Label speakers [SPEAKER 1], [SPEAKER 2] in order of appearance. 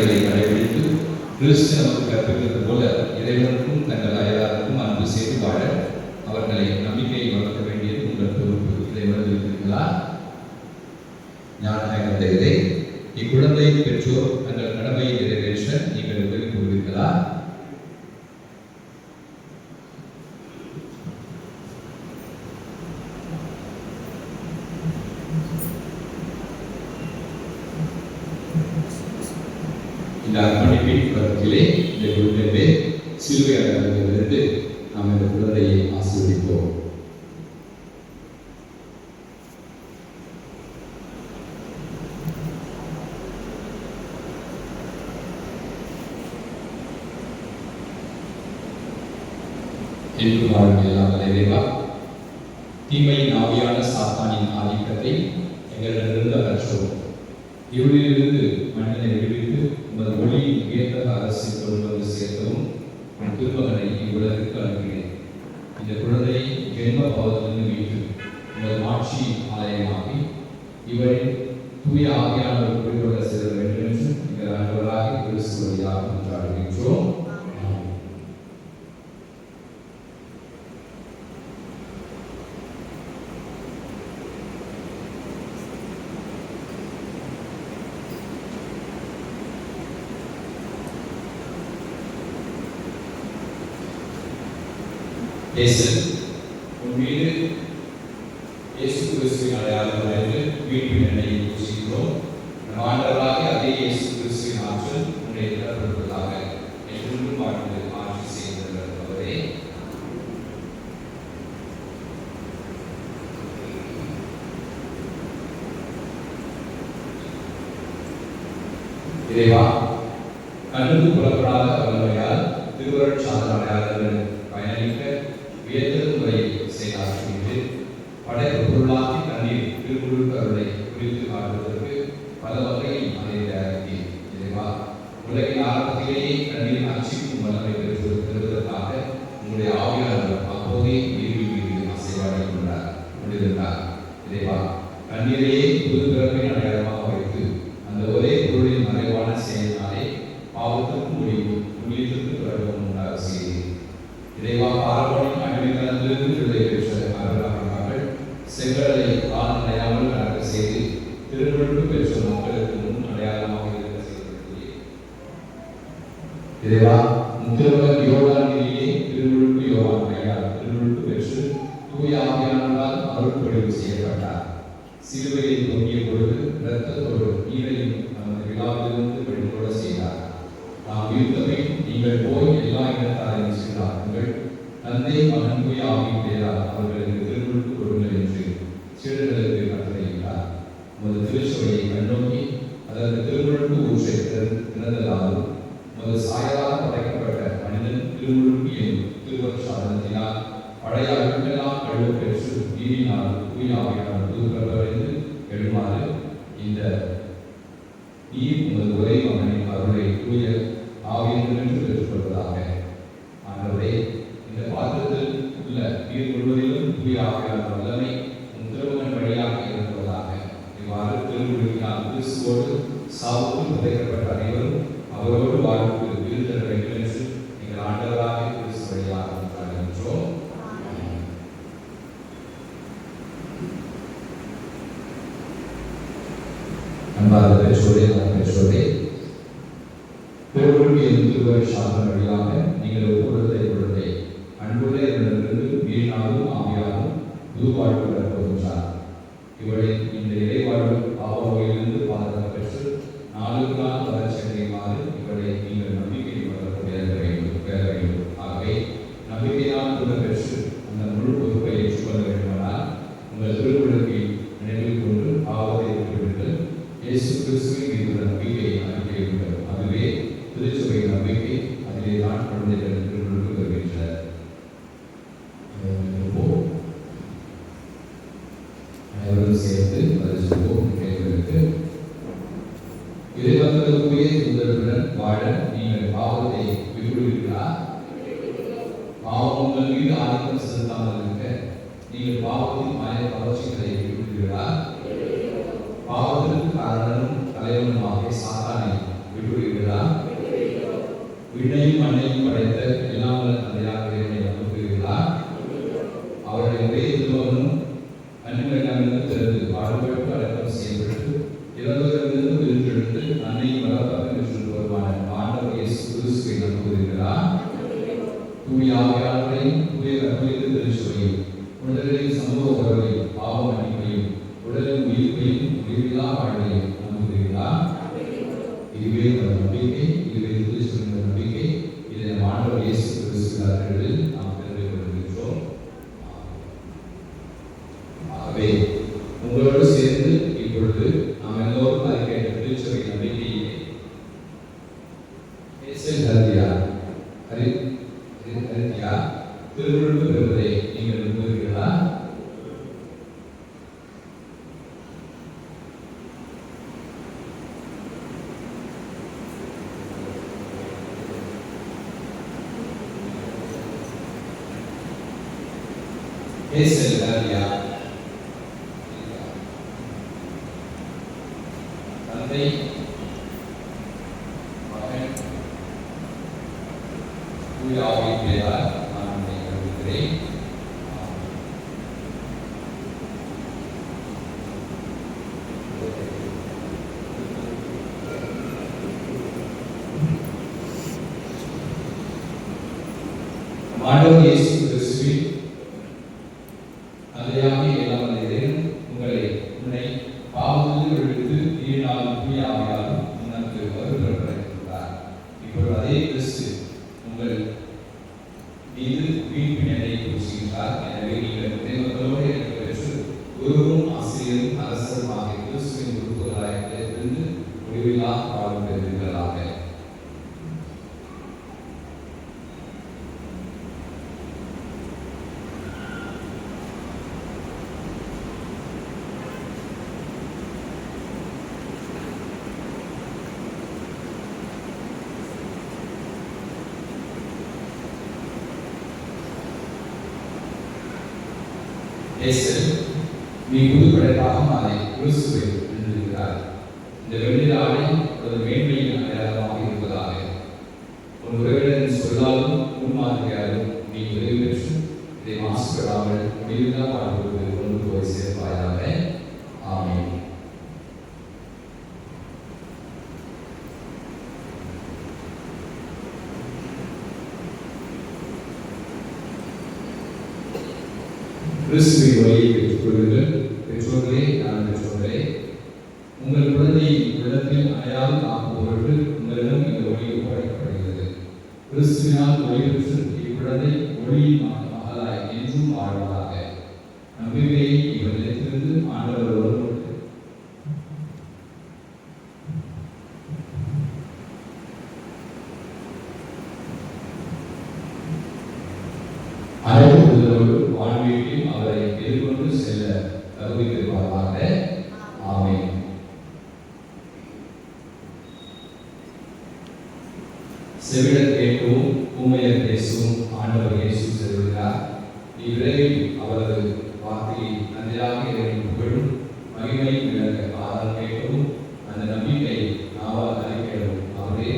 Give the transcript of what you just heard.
[SPEAKER 1] கடைபிடித்து கிறிஸ்து நமக்கு கற்பித்தது போல இறைவனுக்கும் தங்கள் அயலாருக்கும் அன்பு செய்து வாழ அவர்களை நம்பிக்கையை வளர்க்க வேண்டியது உங்கள் பொறுப்பு. இதை உணர்ந்திருக்கிறீர்களா? ஞானநாயகம் தந்தை, இக்குழந்தையின் பெற்றோர் தங்கள் கடமையை நிறைவேற்ற நீங்கள் உதவி புரிவீர்களா? இந்த அர்ப்பணிப்பின் தொடக்கத்திலே இந்த குழந்தை சிலுவை அடையாளத்திலிருந்து நாம் இந்த குழந்தையை ஆசீர்வதிப்போம். என்று வாழும் எல்லாம் இறைவா, தீமையின் ஆவியான சாத்தானின் ஆதிக்கத்தை எங்களிடமிருந்து அகற்றவும், இருளிலிருந்து மனிதனை விடுவித்து உமது ஒளியின் உயர்ந்த அரசை கொண்டு வந்து சேர்க்கவும் உன் திருமகனை இவ்வுலகிற்கு அனுப்பினேன். இந்த குழந்தையை ஜென்ம பாவத்திலிருந்து மீட்டு உமது ஆட்சி ஆலயமாகி இவரின் தூய ஆவியானவர் குறிக்கொள்ள செல்ல வேண்டும் என்று எங்கள் ஆண்டவராக கிறிஸ்து வழியாக கொண்டாடுகின்றோம். உன் மீது இயேசு கிறிஸ்துவின் அடையாளம் வரைந்து மீட்பின் எண்ணெயை பூசிக்கிறோம். நம் ஆண்டவராக அதே இயேசு கிறிஸ்துவின் ஆற்றல் உன்னை தரப்படுவதாக என்றும் வாழ்ந்து ஆட்சி செய்தவர் அவரே. இறைவா, கண்ணுக்கு புலப்படாத வல்லமையால் திருவருட் சாதன அடையாளங்கள் பயணிக்க வியத்தல் முறையை செயலாற்றுகின்று படைப்பு பொருளாக்கி தண்ணீர் திருக்குறள் அருளை குறித்து காட்டுவதற்கு பல வகையில் அதை தயாரித்தி. இறைவா, உலகின் ஆரம்பத்திலேயே தண்ணீர் அச்சிக்கும் வல்லமை பெறுவதற்காக உங்களுடைய ஆவியாளர் அப்போதே நீரில் மீது அசைவாடி கொண்டிருந்தார். இறைவா, தண்ணீரையே புது பிறப்பின் அடையாளமாக வைத்து அந்த ஒரே பொருளின் மறைவான செயலினாலே பாவத்திற்கும் முடிவு புண்ணியத்திற்கு தொடர்பும் உண்டாக செய்தீர். இறைவா, பார்வனின் அடிமைத்தனத்திலிருந்து விடுதலை பெற்ற அவர்கள் செங்கடலை தான் அடையாமல் நடக்க செய்து திருவள்ளுவர் பெற்ற மக்களுக்கு முன் அடையாளமாக இருக்க செய்திருக்கிறீர். இறைவா, திருமகன் யோவானிலேயே திருவள்ளுவர் யோவான் பெயரால் திருவள்ளுவர் பெற்று தூய ஆவியானவரால் அருள்பொழிவு செய்யப்பட்டார். சிலுவையில் தொங்கிய பொழுது இரத்தத்தோடு நீரையும் நமது விழாவிலிருந்து வெளிக்கொள்ள செய்தார். நாம் இருந்தவை நீங்கள் போய் எல்லா இடத்தாரையும் செய்தார்கள். தந்தை மகன் தூய ஆவியின் பெயரால் அவர்களுக்கு திருமுழுக்கு கொடுங்கள் என்று சீடர்களுக்கு கட்டளையிட்டார். உமது திருச்சபையை கண்ணோக்கி அதற்கு திருமுழுக்கு ஊற்றை திறந்ததாலும் உமது சாயலால் படைக்கப்பட்ட மனிதன் திருமுழுக்கு எனும் திருவருட் சாதனத்தினால் பழைய அழுக்கெல்லாம் கழுவ பெற்று நீரினால் தூய ஆவியானவர் தூக்கப்படுவது எழுமாறு இந்த நீர் உமது ஒரே மகனின் அருளை தூய ஆவியினின்று பெற்றுக்கொள்வதாக. ஆண்டவரே, இந்த பாத்திரத்தில் உள்ள நீர் முழுவதிலும் தூய ஆவியான வல்லமை உன் திருமகன் வழியாக இருப்பதாக. இவ்வாறு திருமுழுக்கினால் கிறிஸ்துவோடு சாவுக்கு புதைக்கப்பட்ட அனைவரும் அவரோடு வாழ்வுக்கு விருந்தர வேண்டும் என்று எங்கள் ஆண்டவராக கிறிஸ்து வழியாக கொண்டாடுகின்றோம். அன்பார்ந்த பெற்றோரே, பெற்றோரே, திருவள்ளுவர் எனும் திருவருட் சாதன வழியாக நீங்கள் குழந்தை அன்புள்ள என்னிடமிருந்து வீணாலும் ஆவியாலும் புதுவாழ்வு பெறப் போகின்றார். இவளின் இந்த இறைவாழ்வு பாவங்களிலிருந்து பாதுகாப்பு பெற்று நாளுக்கு நாள் வளர்ச்சி அடையுமாறு இவளை நீங்கள் நம்பிக்கை பெற வேண்டும். ஆகவே நம்பிக்கையால் கூட பெற்று அந்த முழு பொறுப்பை ஏற்றுக்கொள்ள வேண்டுமானால் உங்கள் திருவிழத்தை நினைவில் கொண்டு பாவத்தை விட்டுவிட்டு இயேசு கிறிஸ்துவின் மீது நம்பிக்கையை அறிவியுங்கள். அதுவே திருச்சபையின் நம்பிக்கை. அதிலே தான் குழந்தைகள் திருவிழு வருகின்றனர். அனைவரும் சேர்த்து பதில் சொல்வோம். இறைவனுக்குரிய தூதர்களுடன் வாழ நீங்கள் பாவத்தை விட்டுவிடுவீர்களா? பாவம் உங்கள் மீது ஆதிக்கம் செலுத்தாமல் இருக்க நீங்கள் பாவத்தின் மாய கவர்ச்சிகளை விட்டுவிடுவீர்களா? பாவத்திற்கு காரணமும் தலைவனுமாக சாத்தானை விட்டுவிடுவீர்களா? விண்ணையும் மண்ணையும் படைத்த எல்லாம் வல்ல தந்தையாக இறைவனை நம்புகிறீர்களா? அவருடைய ஒரே திருமகனும் அன்பிலிருந்து திறந்து பாடுபட்டு அடக்கம் செய்யப்பட்டு இறந்தவரிலிருந்து உயிர்த்தெழுந்து அன்னையும் வளர்ப்பாக என்று வருமான ஆண்டவர் இயேசு கிறிஸ்துவை நம்புகிறீர்களா? தூய ஆவியானவரையும் தூய கற்பனைக்கு திருச்சபையும் உடலின் சமூக உறவையும் பாவ மன்னிப்பையும் உடலின் உயிர்ப்பையும் உயிரில்லா வாழ்வையும் நம்புகிறீர்களா? இதுவே ஒரு நம்பிக்கை, இதுவே திருச்சபையின் நம்பிக்கை. இதை நம் ஆண்டவர் இயேசு கிறிஸ்துவில் நாம் தெரிந்து கொள்கின்றோம். ஆகவே உங்களோடு சேர்ந்து இப்பொழுது நாம் எல்லோரும் அறிக்கை திருச்சபை நம்பிக்கையிலே திருவிழு பெறுவதை நீங்கள் நம்புகிறீர்களா? தந்தை மகன் தூய ஆவியின் பெயரால் நான் உன்னை அறிவிக்கிறேன். ஆண்டவர் இயேசு கிறிஸ்துவின் தந்தையாகிய எல்லாம் வல்ல இறைவன் உன்னை பாவத்திலிருந்து விடுவித்து நீரினாலும் தூய ஆவியாலும் உனக்கு மறுபெற படைத்துள்ளார். இப்பொழுது அதே கிறிஸ்து உங்கள் மீது மீட்பினை பூசுகின்றார். எனவே நீங்கள் தேவர்களோடு எனக்கு பெற்று குருவும் ஆசிரியரும் அரசரும் ஆகிய கிறிஸ்துவின் உறுப்புகளாயிருந்து முடிவில்லா வாழ்வு பெறுவீர்களாக. நீ புதுப்படைப்பாக அதை கிறிஸ்துவை எழுதுகிறார். இந்த வெள்ளிலாவை ஒரு மேன்மையின் அடையாளமாக இருப்பதாக உன் உறவினரின் சொல்லாலும் முன்மாதிரியாலும் நீ உதவி பெற்று இதை மாசுபடாமல் முடிவில்லா வாழ்வுக்கு கொண்டு போய் சேர்ப்பாயாக. ஆமென். கிறிஸ்துவின் வழியை பெற்றுக் கொள்ளுங்கள். பெற்றோர்களே, நான் பெற்றோர்களே, உங்கள் குழந்தையை உள்ளத்தில் அடையாளம் காக்கும் பொருட்டு உங்களிடம் இந்த ஒளி ஒப்படைக்கப்படுகிறது. கிறிஸ்துவினால் ஒளி பெற்று இக்குழந்தை ஒளியின் மகளாய் என்றும் வாழ்வதாக. நம்பிக்கையை இவர் நிலைத்திருந்து ஆண்டவர் ஒருவருக்கு அனைவரோடு வாழ்வீட்டில் அவரை எதிர்கொண்டு செல்ல தகுதி பெறுவாராக. ஆமென். செவிடர் கேட்கவும் ஊமையர் பேசவும் ஆண்டவர் இயேசு செல்கிறார். இவ்விரைவில் அவரது வார்த்தையை தந்தையாக இறைவன் புகழும் மகிமை விளக்க காதால் கேட்கவும் அந்த நம்பிக்கை நாவால் அறிக்கையிடவும் அவரே